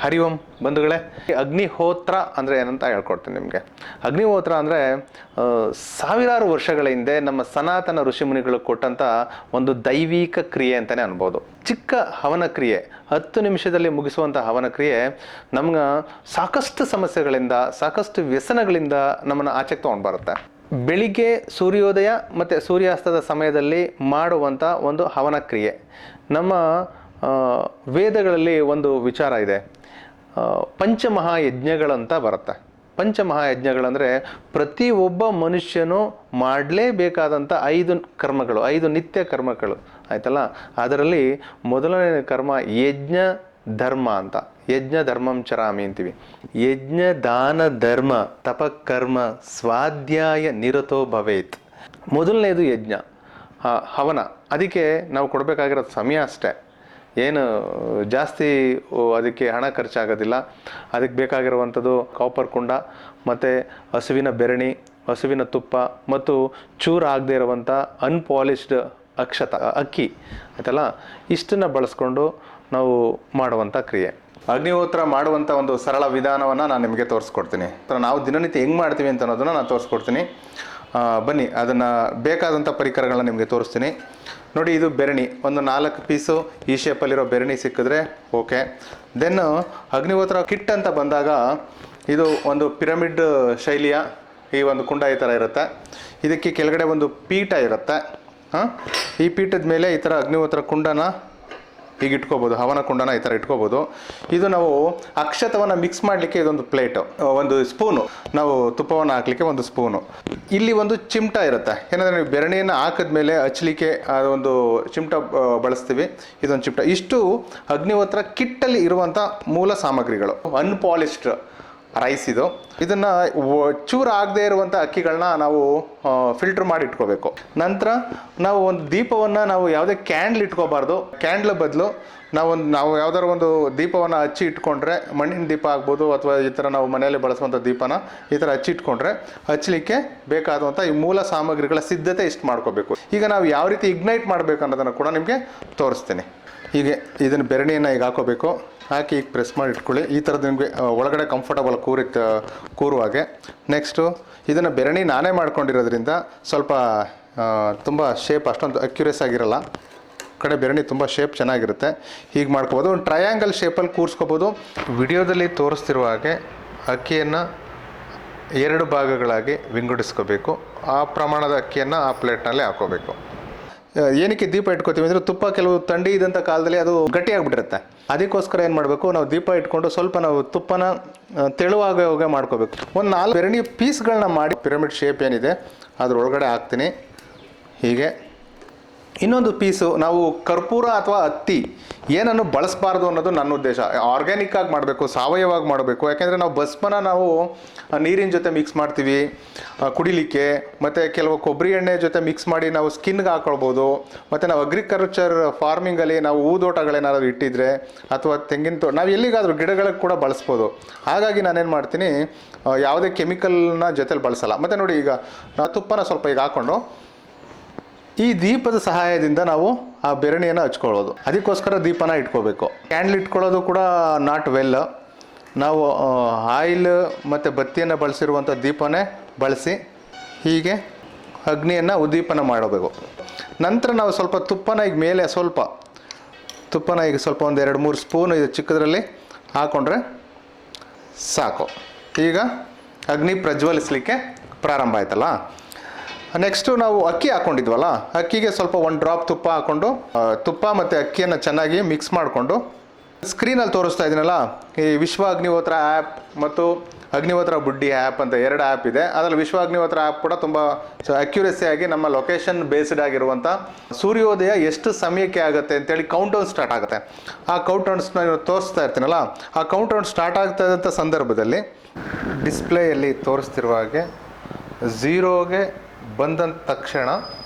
ಹರಿ ಓಂ ಬಂಧುಗಳೇ, ಅಗ್ನಿಹೋತ್ರ ಅಂದರೆ ಏನಂತ ಹೇಳ್ಕೊಡ್ತೀನಿ ನಿಮಗೆ. ಅಗ್ನಿಹೋತ್ರ ಅಂದರೆ ಸಾವಿರಾರು ವರ್ಷಗಳ ಹಿಂದೆ ನಮ್ಮ ಸನಾತನ ಋಷಿಮುನಿಗಳು ಕೊಟ್ಟಂಥ ಒಂದು ದೈವಿಕ ಕ್ರಿಯೆ ಅಂತಲೇ ಅನ್ಬೋದು. ಚಿಕ್ಕ ಹವನ ಕ್ರಿಯೆ, 10 ನಿಮಿಷದಲ್ಲಿ ಮುಗಿಸುವಂಥ ಹವನ ಕ್ರಿಯೆ ನಮ್ಗೆ ಸಾಕಷ್ಟು ಸಮಸ್ಯೆಗಳಿಂದ, ಸಾಕಷ್ಟು ವ್ಯಸನಗಳಿಂದ ನಮ್ಮನ್ನು ಆಚೆಗೆ ತೊಗೊಂಡು ಬರುತ್ತೆ. ಬೆಳಿಗ್ಗೆ ಸೂರ್ಯೋದಯ ಮತ್ತು ಸೂರ್ಯಾಸ್ತದ ಸಮಯದಲ್ಲಿ ಮಾಡುವಂಥ ಒಂದು ಹವನ ಕ್ರಿಯೆ. ನಮ್ಮ ವೇದಗಳಲ್ಲಿ ಒಂದು ವಿಚಾರ ಇದೆ, ಪಂಚಮಹಾಯಜ್ಞಗಳಂತ ಬರುತ್ತೆ. ಪಂಚಮಹಾಯಜ್ಞಗಳಂದರೆ ಪ್ರತಿಯೊಬ್ಬ ಮನುಷ್ಯನು ಮಾಡಲೇಬೇಕಾದಂಥ 5 ಕರ್ಮಗಳು, 5 ನಿತ್ಯ ಕರ್ಮಗಳು ಆಯ್ತಲ್ಲ. ಅದರಲ್ಲಿ ಮೊದಲನೇ ಕರ್ಮ ಯಜ್ಞ ಧರ್ಮ ಅಂತ. ಯಜ್ಞ ಧರ್ಮಂ ಚರಾಮಿ ಅಂತೀವಿ. ಯಜ್ಞ ದಾನ ಧರ್ಮ ತಪಕರ್ಮ ಸ್ವಾಧ್ಯಾಯ ನಿರತೋ ಭವೇತ್. ಮೊದಲನೇದು ಯಜ್ಞ, ಹವನ. ಅದಕ್ಕೆ ನಾವು ಕೊಡಬೇಕಾಗಿರೋ ಸಮಯ ಅಷ್ಟೇ, ಏನು ಜಾಸ್ತಿ ಅದಕ್ಕೆ ಹಣ ಖರ್ಚಾಗೋದಿಲ್ಲ. ಅದಕ್ಕೆ ಬೇಕಾಗಿರುವಂಥದ್ದು ಕಾಪರ್ ಕುಂಡ ಮತ್ತು ಹಸುವಿನ ಬೆರಣಿ, ಹಸುವಿನ ತುಪ್ಪ ಮತ್ತು ಚೂರು ಆಗದೆ ಇರುವಂಥ ಅನ್ಪಾಲಿಶ್ಡ್ ಅಕ್ಕಿ ಆಯ್ತಲ್ಲ. ಇಷ್ಟನ್ನು ಬಳಸ್ಕೊಂಡು ನಾವು ಮಾಡುವಂಥ ಕ್ರಿಯೆ. ಅಗ್ನಿಹೋತ್ರ ಮಾಡುವಂಥ ಒಂದು ಸರಳ ವಿಧಾನವನ್ನು ನಾನು ನಿಮಗೆ ತೋರಿಸ್ಕೊಡ್ತೀನಿ. ನಾವು ದಿನನಿತ್ಯ ಹೆಂಗೆ ಮಾಡ್ತೀವಿ ಅಂತ ಅನ್ನೋದನ್ನು ನಾನು ತೋರಿಸ್ಕೊಡ್ತೀನಿ. ಬನ್ನಿ, ಅದನ್ನು ಬೇಕಾದಂಥ ಪರಿಕರಗಳನ್ನ ನಿಮಗೆ ತೋರಿಸ್ತೀನಿ. ನೋಡಿ, ಇದು ಬೆರಣಿ, ಒಂದು 4 ಪೀಸು ಈ ಶೇಪಲ್ಲಿರೋ ಬೆರಣಿ ಸಿಕ್ಕಿದ್ರೆ ಓಕೆ. ದೆನ್ ಅಗ್ನಿಹೋತ್ರ ಕಿಟ್ ಅಂತ ಬಂದಾಗ ಇದು ಒಂದು ಪಿರಮಿಡ್ ಶೈಲಿಯ ಈ ಒಂದು ಕುಂಡ ಈ ಥರ ಇರುತ್ತೆ. ಇದಕ್ಕೆ ಕೆಳಗಡೆ ಒಂದು ಪೀಠ ಇರುತ್ತೆ. ಈ ಪೀಠದ ಮೇಲೆ ಈ ಥರ ಅಗ್ನಿಹೋತ್ರ ಕುಂಡನ ಹೀಗೆ ಇಟ್ಕೋಬೋದು, ಹವನ ಕುಂಡನ ಈ ಥರ ಇಟ್ಕೋಬೋದು. ಇದು ನಾವು ಅಕ್ಷತವನ್ನು ಮಿಕ್ಸ್ ಮಾಡಲಿಕ್ಕೆ ಇದೊಂದು ಪ್ಲೇಟು, ಒಂದು ಸ್ಪೂನು, ನಾವು ತುಪ್ಪವನ್ನು ಹಾಕಲಿಕ್ಕೆ ಒಂದು ಸ್ಪೂನು. ಇಲ್ಲಿ ಒಂದು ಚಿಮಟ ಇರುತ್ತೆ. ಏನಂದರೆ ನೀವು ಬೆರಣಿಯನ್ನು ಹಾಕಿದ್ಮೇಲೆ ಹಚ್ಚಲಿಕ್ಕೆ ಅದೊಂದು ಚಿಮಟ ಬಳಸ್ತೀವಿ, ಇದೊಂದು ಚಿಮಟ. ಇಷ್ಟು ಅಗ್ನಿಹೋತ್ರ ಕಿಟ್ಟಲ್ಲಿ ಇರುವಂಥ ಮೂಲ ಸಾಮಗ್ರಿಗಳು. ಅನ್ಪಾಲಿಶ್ಡ್ ರೈಸ್ ಇದು. ಇದನ್ನು ಚೂರು ಆಗದೆ ಇರುವಂಥ ಅಕ್ಕಿಗಳನ್ನ ನಾವು ಫಿಲ್ಟರ್ ಮಾಡಿ ಇಟ್ಕೋಬೇಕು. ನಂತರ ನಾವು ಒಂದು ದೀಪವನ್ನು ನಾವು ಯಾವುದೇ ಕ್ಯಾಂಡ್ಲ್ ಇಟ್ಕೋಬಾರ್ದು. ಕ್ಯಾಂಡ್ಲ್ ಬದಲು ನಾವು ಯಾವ್ದಾದ್ರು ಒಂದು ದೀಪವನ್ನು ಹಚ್ಚಿ ಇಟ್ಕೊಂಡ್ರೆ, ಮಣ್ಣಿನ ದೀಪ ಆಗ್ಬೋದು ಅಥವಾ ಈ ಥರ ನಾವು ಮನೆಯಲ್ಲಿ ಬಳಸುವಂಥ ದೀಪನ ಈ ಥರ ಹಚ್ಚಿ ಇಟ್ಕೊಂಡ್ರೆ ಹಚ್ಚಲಿಕ್ಕೆ ಬೇಕಾದಂಥ ಈ ಮೂಲ ಸಾಮಗ್ರಿಗಳ ಸಿದ್ಧತೆ ಇಷ್ಟು ಮಾಡ್ಕೋಬೇಕು. ಈಗ ನಾವು ಯಾವ ರೀತಿ ಇಗ್ನೈಟ್ ಮಾಡಬೇಕು ಅನ್ನೋದನ್ನು ಕೂಡ ನಿಮಗೆ ತೋರಿಸ್ತೀನಿ. ಹೀಗೆ ಇದನ್ನು ಬೆರಣಿಯನ್ನು ಈಗ ಹಾಕೋಬೇಕು. ಹಾಕಿ ಈಗ ಪ್ರೆಸ್ ಮಾಡಿ ಇಟ್ಕೊಳ್ಳಿ. ಈ ಥರದ್ದು ನಿಮಗೆ ಒಳಗಡೆ ಕಂಫರ್ಟಬಲ್ ಕೂರುವಾಗೆ. ನೆಕ್ಸ್ಟು ಇದನ್ನು ಬೆರಣಿ ನಾನೇ ಮಾಡ್ಕೊಂಡಿರೋದ್ರಿಂದ ಸ್ವಲ್ಪ ತುಂಬ ಶೇಪ್ ಅಷ್ಟೊಂದು ಅಕ್ಯುರೇಸ್ ಆಗಿರಲ್ಲ. ಕಡೆ ಬೆರಣಿ ತುಂಬ ಶೇಪ್ ಚೆನ್ನಾಗಿರುತ್ತೆ. ಹೀಗೆ ಮಾಡ್ಕೋಬೋದು. ಒಂದು ಟ್ರಯಾಂಗಲ್ ಶೇಪಲ್ಲಿ ಕೂರಿಸ್ಕೋಬೋದು. ವಿಡಿಯೋದಲ್ಲಿ ತೋರಿಸ್ತಿರುವ ಹಾಗೆ ಅಕ್ಕಿಯನ್ನು 2 ಭಾಗಗಳಾಗಿ ವಿಂಗಡಿಸ್ಕೋಬೇಕು. ಆ ಪ್ರಮಾಣದ ಅಕ್ಕಿಯನ್ನು ಆ ಪ್ಲೇಟ್ನಲ್ಲಿ ಹಾಕೋಬೇಕು. ಏನಕ್ಕೆ ದೀಪ ಇಟ್ಕೋತೀವಿ ಅಂದರೆ ತುಪ್ಪ ಕೆಲವು ಥಂಡಿ ಇದ್ದಂಥ ಕಾಲದಲ್ಲಿ ಅದು ಗಟ್ಟಿಯಾಗಿಬಿಟ್ಟಿರುತ್ತೆ. ಅದಕ್ಕೋಸ್ಕರ ಏನು ಮಾಡಬೇಕು, ನಾವು ದೀಪ ಇಟ್ಕೊಂಡು ಸ್ವಲ್ಪ ನಾವು ತುಪ್ಪನ ತೆಳುವಾಗಿ ಮಾಡ್ಕೋಬೇಕು. ಒಂದು 4 ಬೆರಣಿ ಪೀಸ್ಗಳನ್ನ ಮಾಡಿ ಪಿರಮಿಡ್ ಶೇಪ್ ಏನಿದೆ ಅದರೊಳಗಡೆ ಹಾಕ್ತೀನಿ. ಹೀಗೆ ಇನ್ನೊಂದು ಪೀಸು ನಾವು ಕರ್ಪೂರ ಅಥವಾ ಹತ್ತಿ ಏನನ್ನು ಬಳಸಬಾರ್ದು ಅನ್ನೋದು ನನ್ನ ಉದ್ದೇಶ. ಆರ್ಗ್ಯಾನಿಕ್ ಆಗಿ ಮಾಡಬೇಕು, ಸಾವಯವಾಗಿ ಮಾಡಬೇಕು. ಯಾಕೆಂದರೆ ನಾವು ಭಸ್ಮನ ನಾವು ನೀರಿನ ಜೊತೆ ಮಿಕ್ಸ್ ಮಾಡ್ತೀವಿ ಕುಡಿಲಿಕ್ಕೆ, ಮತ್ತು ಕೆಲವು ಕೊಬ್ಬರಿ ಎಣ್ಣೆ ಜೊತೆ ಮಿಕ್ಸ್ ಮಾಡಿ ನಾವು ಸ್ಕಿನ್ಗೆ ಹಾಕೊಳ್ಬೋದು. ಮತ್ತು ನಾವು ಅಗ್ರಿಕಲ್ಚರ್ ಫಾರ್ಮಿಂಗಲ್ಲಿ ನಾವು ಹೂದೋಟಗಳೇನಾದ್ರು ಇಟ್ಟಿದ್ರೆ ಅಥವಾ ತೆಂಗಿನ ನಾವು ಎಲ್ಲಿಗಾದರೂ ಗಿಡಗಳಿಗೆ ಕೂಡ ಬಳಸ್ಬೋದು. ಹಾಗಾಗಿ ನಾನೇನು ಮಾಡ್ತೀನಿ, ಯಾವುದೇ ಕೆಮಿಕಲ್ನ ಜೊತೆಲಿ ಬಳಸಲ್ಲ. ಮತ್ತು ನೋಡಿ, ಈಗ ತುಪ್ಪನ ಸ್ವಲ್ಪ ಈಗ ಹಾಕ್ಕೊಂಡು ಈ ದೀಪದ ಸಹಾಯದಿಂದ ನಾವು ಆ ಬೆರಣಿಯನ್ನು ಹಚ್ಕೊಳ್ಳೋದು. ಅದಕ್ಕೋಸ್ಕರ ದೀಪನ ಇಟ್ಕೋಬೇಕು. ಕ್ಯಾಂಡ್ಲ್ ಇಟ್ಕೊಳ್ಳೋದು ಕೂಡ ನಾಟ್ ವೆಲ್. ನಾವು ಆಯಿಲ್ ಮತ್ತು ಬತ್ತಿಯನ್ನು ಬಳಸಿರುವಂಥ ದೀಪನೇ ಬಳಸಿ ಹೀಗೆ ಅಗ್ನಿಯನ್ನು ಉದ್ದೀಪನ ಮಾಡಬೇಕು. ನಂತರ ನಾವು ಸ್ವಲ್ಪ ತುಪ್ಪನ ಈಗ ಮೇಲೆ ಸ್ವಲ್ಪ ಒಂದು 2-3 ಸ್ಪೂನ್ ಇದು ಚಿಕ್ಕದ್ರಲ್ಲಿ ಹಾಕ್ಕೊಂಡ್ರೆ ಸಾಕು. ಈಗ ಅಗ್ನಿ ಪ್ರಜ್ವಲಿಸಲಿಕ್ಕೆ ಪ್ರಾರಂಭ ಆಯ್ತಲ್ಲ. ನೆಕ್ಸ್ಟು ನಾವು ಅಕ್ಕಿ ಹಾಕ್ಕೊಂಡಿದ್ವಲ್ಲ, ಅಕ್ಕಿಗೆ ಸ್ವಲ್ಪ 1 ಡ್ರಾಪ್ ತುಪ್ಪ ಹಾಕ್ಕೊಂಡು ತುಪ್ಪ ಮತ್ತು ಅಕ್ಕಿಯನ್ನು ಚೆನ್ನಾಗಿ ಮಿಕ್ಸ್ ಮಾಡಿಕೊಂಡು ಸ್ಕ್ರೀನಲ್ಲಿ ತೋರಿಸ್ತಾ ಇದ್ದೀನಲ್ಲ, ಈ ವಿಶ್ವ ಅಗ್ನಿಹೋತ್ರ ಆ್ಯಪ್ ಮತ್ತು ಅಗ್ನಿಹೋತ್ರ ಬುಡ್ಡಿ ಆ್ಯಪ್ ಅಂತ 2 ಆ್ಯಪ್ ಇದೆ. ಅದರಲ್ಲಿ ವಿಶ್ವ ಅಗ್ನಿಹೋತ್ರ ಆ್ಯಪ್ ಕೂಡ ತುಂಬ ಅಕ್ಯುರೇಸಿಯಾಗಿ ನಮ್ಮ ಲೊಕೇಶನ್ ಬೇಸ್ಡ್ ಆಗಿರುವಂಥ ಸೂರ್ಯೋದಯ ಎಷ್ಟು ಸಮಯಕ್ಕೆ ಆಗುತ್ತೆ ಅಂತೇಳಿ ಕೌಂಟೌನ್ ಸ್ಟಾರ್ಟ್ ಆಗುತ್ತೆ. ಆ ಕೌಂಟೌನ್ಸ್ನ ತೋರಿಸ್ತಾ ಇರ್ತೀನಲ್ಲ, ಆ ಕೌಂಟೌನ್ ಸ್ಟಾರ್ಟ್ ಆಗ್ತಾ ಇದ್ದಂಥ ಸಂದರ್ಭದಲ್ಲಿ ಡಿಸ್ಪ್ಲೇಯಲ್ಲಿ ತೋರಿಸ್ತಿರುವ ಹಾಗೆ 0ಗೆ ಬಂದಂಥ ತಕ್ಷಣ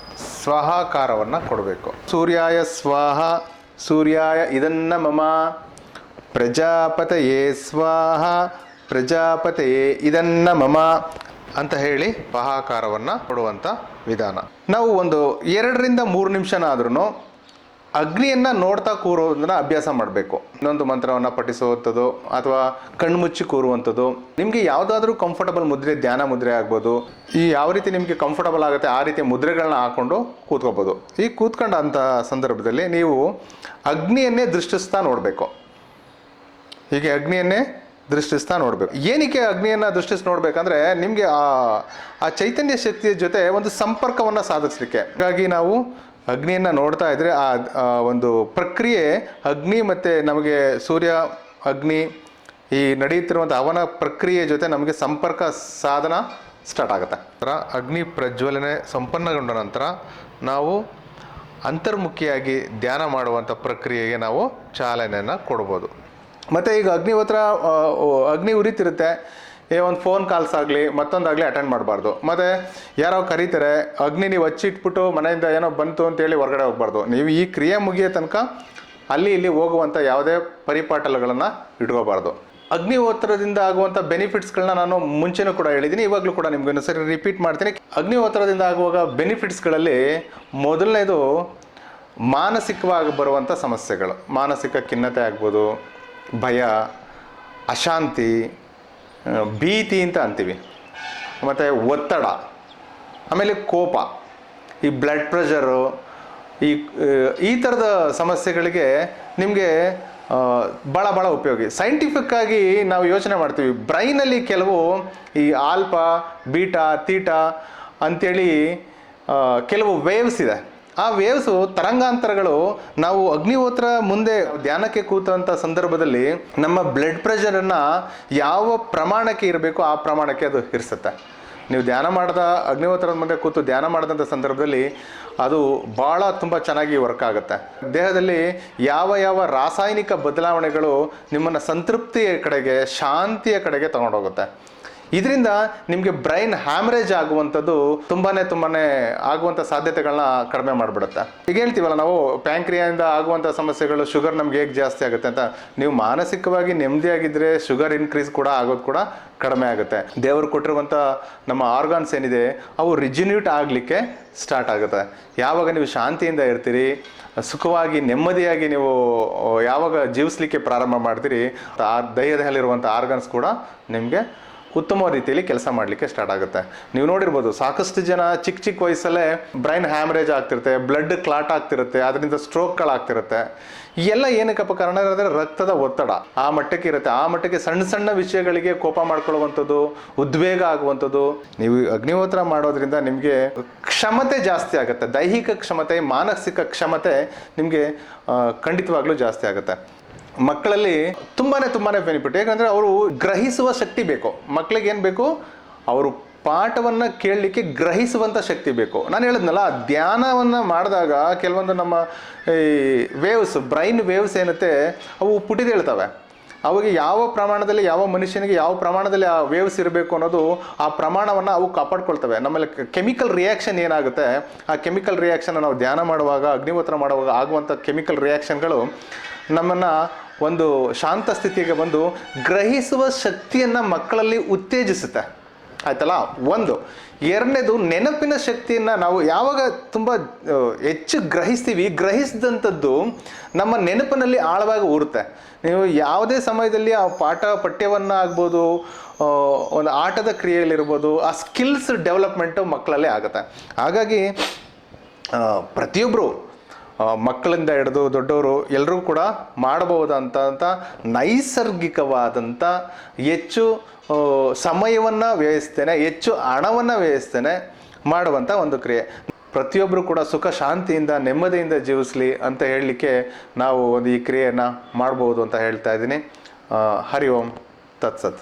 ಸ್ವಾಹಾಕಾರವನ್ನು ಕೊಡಬೇಕು. ಸೂರ್ಯಾಯ ಸ್ವಾಹ, ಸೂರ್ಯಾಯ ಇದನ್ನ ಮಮ, ಪ್ರಜಾಪತಯೇ ಸ್ವಾಹ, ಪ್ರಜಾಪತಯೇ ಇದನ್ನ ಮಮ ಅಂತ ಹೇಳಿ ಸ್ವಾಹಾಕಾರವನ್ನು ಕೊಡುವಂಥ ವಿಧಾನ. ನಾವು ಒಂದು 2 ರಿಂದ 3 ನಿಮಿಷನಾದ್ರೂ ಅಗ್ನಿಯನ್ನು ನೋಡ್ತಾ ಕೂರೋದನ್ನ ಅಭ್ಯಾಸ ಮಾಡಬೇಕು. ಇನ್ನೊಂದು ಮಂತ್ರವನ್ನು ಪಠಿಸುವಂಥದ್ದು ಅಥವಾ ಕಣ್ಮುಚ್ಚಿ ಕೂರುವಂಥದ್ದು. ನಿಮಗೆ ಯಾವುದಾದ್ರೂ ಕಂಫರ್ಟಬಲ್ ಮುದ್ರೆ, ಧ್ಯಾನ ಮುದ್ರೆ ಆಗ್ಬೋದು, ಈ ಯಾವ ರೀತಿ ನಿಮಗೆ ಕಂಫರ್ಟಬಲ್ ಆಗುತ್ತೆ ಆ ರೀತಿಯ ಮುದ್ರೆಗಳನ್ನ ಹಾಕ್ಕೊಂಡು ಕೂತ್ಕೋಬೋದು. ಈ ಕೂತ್ಕೊಂಡಂಥ ಸಂದರ್ಭದಲ್ಲಿ ನೀವು ಅಗ್ನಿಯನ್ನೇ ದೃಷ್ಟಿಸ್ತಾ ನೋಡಬೇಕು. ಹೀಗೆ ಅಗ್ನಿಯನ್ನೇ ದೃಷ್ಟಿಸ್ತಾ ನೋಡಬೇಕು. ಏನಕ್ಕೆ ಅಗ್ನಿಯನ್ನು ದೃಷ್ಟಿಸಿ ನೋಡಬೇಕಂದ್ರೆ ನಿಮಗೆ ಆ ಚೈತನ್ಯ ಶಕ್ತಿಯ ಜೊತೆ ಒಂದು ಸಂಪರ್ಕವನ್ನು ಸಾಧಿಸಲಿಕ್ಕೆ. ಹಾಗಾಗಿ ನಾವು ಅಗ್ನಿಯನ್ನು ನೋಡ್ತಾ ಇದ್ದರೆ ಆ ಒಂದು ಪ್ರಕ್ರಿಯೆ ಅಗ್ನಿ ಮತ್ತು ನಮಗೆ ಸೂರ್ಯ ಅಗ್ನಿ ಈ ನಡೆಯುತ್ತಿರುವಂಥ ಅವನ ಪ್ರಕ್ರಿಯೆ ಜೊತೆ ನಮಗೆ ಸಂಪರ್ಕ ಸಾಧನ ಸ್ಟಾರ್ಟ್ ಆಗುತ್ತೆ. ಅಗ್ನಿ ಪ್ರಜ್ವಲನೆ ಸಂಪನ್ನಗೊಂಡ ನಂತರ ನಾವು ಅಂತರ್ಮುಖಿಯಾಗಿ ಧ್ಯಾನ ಮಾಡುವಂಥ ಪ್ರಕ್ರಿಯೆಗೆ ನಾವು ಚಾಲನೆಯನ್ನು ಕೊಡ್ಬೋದು. ಮತ್ತು ಈಗ ಅಗ್ನಿ ಉರಿತಿರುತ್ತೆ, ಒಂದು ಫೋನ್ ಕಾಲ್ಸ್ ಆಗಲಿ ಮತ್ತೊಂದಾಗಲಿ ಅಟೆಂಡ್ ಮಾಡಬಾರ್ದು. ಮತ್ತು ಯಾರೋ ಕರೀತಾರೆ, ಅಗ್ನಿ ನೀವು ಹಚ್ಚಿಟ್ಬಿಟ್ಟು ಮನೆಯಿಂದ ಏನೋ ಬಂತು ಅಂತೇಳಿ ಹೊರಗಡೆ ಹೋಗ್ಬಾರ್ದು. ನೀವು ಈ ಕ್ರಿಯೆ ಮುಗಿಯೋ ತನಕ ಅಲ್ಲಿ ಇಲ್ಲಿ ಹೋಗುವಂಥ ಯಾವುದೇ ಪರಿಪಾಟಲಗಳನ್ನು ಇಟ್ಕೋಬಾರ್ದು. ಅಗ್ನಿಹೋತ್ರದಿಂದ ಆಗುವಂಥ ಬೆನಿಫಿಟ್ಸ್ಗಳನ್ನ ನಾನು ಮುಂಚೆನೂ ಕೂಡ ಹೇಳಿದ್ದೀನಿ, ಇವಾಗಲೂ ಕೂಡ ನಿಮ್ಗೆ ಇನ್ನೊಂದ್ಸರಿ ರಿಪೀಟ್ ಮಾಡ್ತೀನಿ. ಅಗ್ನಿಹೋತ್ರದಿಂದ ಆಗುವಾಗ ಬೆನಿಫಿಟ್ಸ್ಗಳಲ್ಲಿ ಮೊದಲನೇದು ಮಾನಸಿಕವಾಗಿ ಬರುವಂಥ ಸಮಸ್ಯೆಗಳು. ಮಾನಸಿಕ ಖಿನ್ನತೆ ಆಗ್ಬೋದು, ಭಯ, ಅಶಾಂತಿ, ಭೀತಿ ಅಂತ ಅಂತೀವಿ, ಮತ್ತು ಒತ್ತಡ, ಆಮೇಲೆ ಕೋಪ, ಈ ಬ್ಲಡ್ ಪ್ರೆಷರು, ಈ ಥರದ ಸಮಸ್ಯೆಗಳಿಗೆ ನಿಮಗೆ ಭಾಳ ಉಪಯೋಗಿ. ಸೈಂಟಿಫಿಕ್ಕಾಗಿ ನಾವು ಯೋಚನೆ ಮಾಡ್ತೀವಿ, ಬ್ರೈನಲ್ಲಿ ಕೆಲವು ಈ ಆಲ್ಫಾ, ಬೀಟಾ, ತೀಟಾ ಅಂಥೇಳಿ ಕೆಲವು ವೇವ್ಸ್ ಇದೆ. ಆ ವೇವ್ಸು ತರಂಗಾಂತರಗಳು ನಾವು ಅಗ್ನಿಹೋತ್ರ ಮುಂದೆ ಧ್ಯಾನಕ್ಕೆ ಕೂತಂಥ ಸಂದರ್ಭದಲ್ಲಿ ನಮ್ಮ ಬ್ಲಡ್ ಪ್ರೆಷರನ್ನು ಯಾವ ಪ್ರಮಾಣಕ್ಕೆ ಇರಬೇಕು ಆ ಪ್ರಮಾಣಕ್ಕೆ ಅದು ಇರಿಸುತ್ತೆ. ನೀವು ಧ್ಯಾನ ಮಾಡಿದ ಅಗ್ನಿಹೋತ್ರದ ಮುಂದೆ ಕೂತು ಧ್ಯಾನ ಮಾಡಿದಂಥ ಸಂದರ್ಭದಲ್ಲಿ ಅದು ತುಂಬ ಚೆನ್ನಾಗಿ ವರ್ಕ್ ಆಗುತ್ತೆ. ದೇಹದಲ್ಲಿ ಯಾವ ರಾಸಾಯನಿಕ ಬದಲಾವಣೆಗಳು ನಿಮ್ಮನ್ನು ಸಂತೃಪ್ತಿಯ ಕಡೆಗೆ, ಶಾಂತಿಯ ಕಡೆಗೆ ತಗೊಂಡೋಗುತ್ತೆ. ಇದರಿಂದ ನಿಮಗೆ ಬ್ರೈನ್ ಹ್ಯಾಮ್ರೇಜ್ ಆಗುವಂಥದ್ದು ತುಂಬಾ ಆಗುವಂಥ ಸಾಧ್ಯತೆಗಳನ್ನ ಕಡಿಮೆ ಮಾಡಿಬಿಡುತ್ತೆ. ಈಗ ಹೇಳ್ತೀವಲ್ಲ ನಾವು, ಪ್ಯಾಂಕ್ರಿಯಾದಿಂದ ಆಗುವಂಥ ಸಮಸ್ಯೆಗಳು, ಶುಗರ್ ನಮ್ಗೆ ಹೇಗೆ ಜಾಸ್ತಿ ಆಗುತ್ತೆ ಅಂತ. ನೀವು ಮಾನಸಿಕವಾಗಿ ನೆಮ್ಮದಿಯಾಗಿದ್ದರೆ ಶುಗರ್ ಇನ್ಕ್ರೀಸ್ ಕೂಡ ಆಗೋದು ಕೂಡ ಕಡಿಮೆ ಆಗುತ್ತೆ. ದೇವರು ಕೊಟ್ಟಿರುವಂಥ ನಮ್ಮ ಆರ್ಗಾನ್ಸ್ ಏನಿದೆ ಅವು ರಿಜಿನ್ಯೂಟ್ ಆಗಲಿಕ್ಕೆ ಸ್ಟಾರ್ಟ್ ಆಗುತ್ತೆ. ಯಾವಾಗ ನೀವು ಶಾಂತಿಯಿಂದ ಇರ್ತೀರಿ, ಸುಖವಾಗಿ ನೆಮ್ಮದಿಯಾಗಿ ನೀವು ಯಾವಾಗ ಜೀವಿಸ್ಲಿಕ್ಕೆ ಪ್ರಾರಂಭ ಮಾಡ್ತೀರಿ, ಆ ದೇಹದಲ್ಲಿರುವಂಥ ಆರ್ಗನ್ಸ್ ಕೂಡ ನಿಮಗೆ ಉತ್ತಮ ರೀತಿಯಲ್ಲಿ ಕೆಲಸ ಮಾಡಲಿಕ್ಕೆ ಸ್ಟಾರ್ಟ್ ಆಗುತ್ತೆ. ನೀವು ನೋಡಿರ್ಬೋದು, ಸಾಕಷ್ಟು ಜನ ಚಿಕ್ಕ ವಯಸ್ಸಲ್ಲೇ ಬ್ರೈನ್ ಹ್ಯಾಮರೇಜ್ ಆಗ್ತಿರುತ್ತೆ, ಬ್ಲಡ್ ಕ್ಲಾಟ್ ಆಗ್ತಿರುತ್ತೆ, ಅದರಿಂದ ಸ್ಟ್ರೋಕ್ಗಳಾಗ್ತಿರುತ್ತೆ. ಈ ಎಲ್ಲ ಏನಕ್ಕಪ್ಪ ಕಾರಣ ಅಂದರೆ ರಕ್ತದ ಒತ್ತಡ ಆ ಮಟ್ಟಕ್ಕೆ ಇರುತ್ತೆ. ಆ ಮಟ್ಟಕ್ಕೆ ಸಣ್ಣ ವಿಷಯಗಳಿಗೆ ಕೋಪ ಮಾಡ್ಕೊಳ್ಳುವಂಥದ್ದು, ಉದ್ವೇಗ ಆಗುವಂಥದ್ದು. ನೀವು ಅಗ್ನಿಹೋತ್ರ ಮಾಡೋದ್ರಿಂದ ನಿಮಗೆ ಕ್ಷಮತೆ ಜಾಸ್ತಿ ಆಗುತ್ತೆ. ದೈಹಿಕ ಕ್ಷಮತೆ, ಮಾನಸಿಕ ಕ್ಷಮತೆ ನಿಮಗೆ ಖಂಡಿತವಾಗ್ಲೂ ಜಾಸ್ತಿ ಆಗುತ್ತೆ. ಮಕ್ಕಳಲ್ಲಿ ತುಂಬಾ ಬೆನಿಫಿಟ್. ಯಾಕಂದರೆ ಅವರು ಗ್ರಹಿಸುವ ಶಕ್ತಿ ಬೇಕು. ಮಕ್ಕಳಿಗೆ ಏನು ಬೇಕು? ಅವರು ಪಾಠವನ್ನು ಕೇಳಲಿಕ್ಕೆ ಗ್ರಹಿಸುವಂಥ ಶಕ್ತಿ ಬೇಕು. ನಾನು ಹೇಳಿದ್ನಲ್ಲ, ಧ್ಯಾನವನ್ನು ಮಾಡಿದಾಗ ಕೆಲವೊಂದು ನಮ್ಮ ಈ ವೇವ್ಸ್, ಬ್ರೈನ್ ವೇವ್ಸ್ ಏನುತ್ತೆ ಅವು ಪುಟಿದೇಳ್ತವೆ. ಅವಾಗ ಯಾವ ಪ್ರಮಾಣದಲ್ಲಿ, ಯಾವ ಮನುಷ್ಯನಿಗೆ ಯಾವ ಪ್ರಮಾಣದಲ್ಲಿ ಆ ವೇವ್ಸ್ ಇರಬೇಕು ಅನ್ನೋದು ಆ ಪ್ರಮಾಣವನ್ನು ಅವು ಕಾಪಾಡ್ಕೊಳ್ತವೆ. ನಮ್ಮಲ್ಲಿ ಕೆಮಿಕಲ್ ರಿಯಾಕ್ಷನ್ ಏನಾಗುತ್ತೆ, ಆ ಕೆಮಿಕಲ್ ರಿಯಾಕ್ಷನ್ ನಾವು ಧ್ಯಾನ ಮಾಡುವಾಗ, ಅಗ್ನಿಹೋತ್ರ ಮಾಡುವಾಗ ಆಗುವಂಥ ಕೆಮಿಕಲ್ ರಿಯಾಕ್ಷನ್ಗಳು ನಮ್ಮನ್ನು ಒಂದು ಶಾಂತ ಸ್ಥಿತಿಗೆ ಬಂದು ಗ್ರಹಿಸುವ ಶಕ್ತಿಯನ್ನು ಮಕ್ಕಳಲ್ಲಿ ಉತ್ತೇಜಿಸುತ್ತೆ. ಆಯ್ತಲ್ಲ, ಒಂದು. ಎರಡನೇದು, ನೆನಪಿನ ಶಕ್ತಿಯನ್ನು ನಾವು ಯಾವಾಗ ತುಂಬ ಹೆಚ್ಚು ಗ್ರಹಿಸಿದಂಥದ್ದು ನಮ್ಮ ನೆನಪಿನಲ್ಲಿ ಆಳವಾಗಿ ಊರುತ್ತೆ. ನೀವು ಯಾವುದೇ ಸಮಯದಲ್ಲಿ ಆ ಪಠ್ಯವನ್ನು ಆಗ್ಬೋದು, ಒಂದು ಆಟದ ಕ್ರಿಯೆಯಲ್ಲಿರ್ಬೋದು, ಆ ಸ್ಕಿಲ್ಸ್ ಡೆವಲಪ್ಮೆಂಟು ಮಕ್ಕಳಲ್ಲೇ ಆಗುತ್ತೆ. ಹಾಗಾಗಿ ಪ್ರತಿಯೊಬ್ಬರು ಮಕ್ಕಳಿಂದ ಹಿಡಿದು ದೊಡ್ಡವರು ಎಲ್ಲರೂ ಕೂಡ ಮಾಡಬಹುದಂಥ ನೈಸರ್ಗಿಕವಾದಂಥ, ಹೆಚ್ಚು ಸಮಯವನ್ನು ವ್ಯಯಿಸ್ತೇನೆ, ಹೆಚ್ಚು ಹಣವನ್ನು ವ್ಯಯಿಸ್ತೇನೆ ಮಾಡುವಂಥ ಒಂದು ಕ್ರಿಯೆ. ಪ್ರತಿಯೊಬ್ಬರು ಕೂಡ ಸುಖ ಶಾಂತಿಯಿಂದ ನೆಮ್ಮದಿಯಿಂದ ಜೀವಿಸಲಿ ಅಂತ ಹೇಳಲಿಕ್ಕೆ ನಾವು ಒಂದು ಈ ಕ್ರಿಯೆಯನ್ನು ಮಾಡ್ಬೋದು ಅಂತ ಹೇಳ್ತಾ ಇದ್ದೀನಿ. ಹರಿ ಓಂ ತತ್ಸತ್.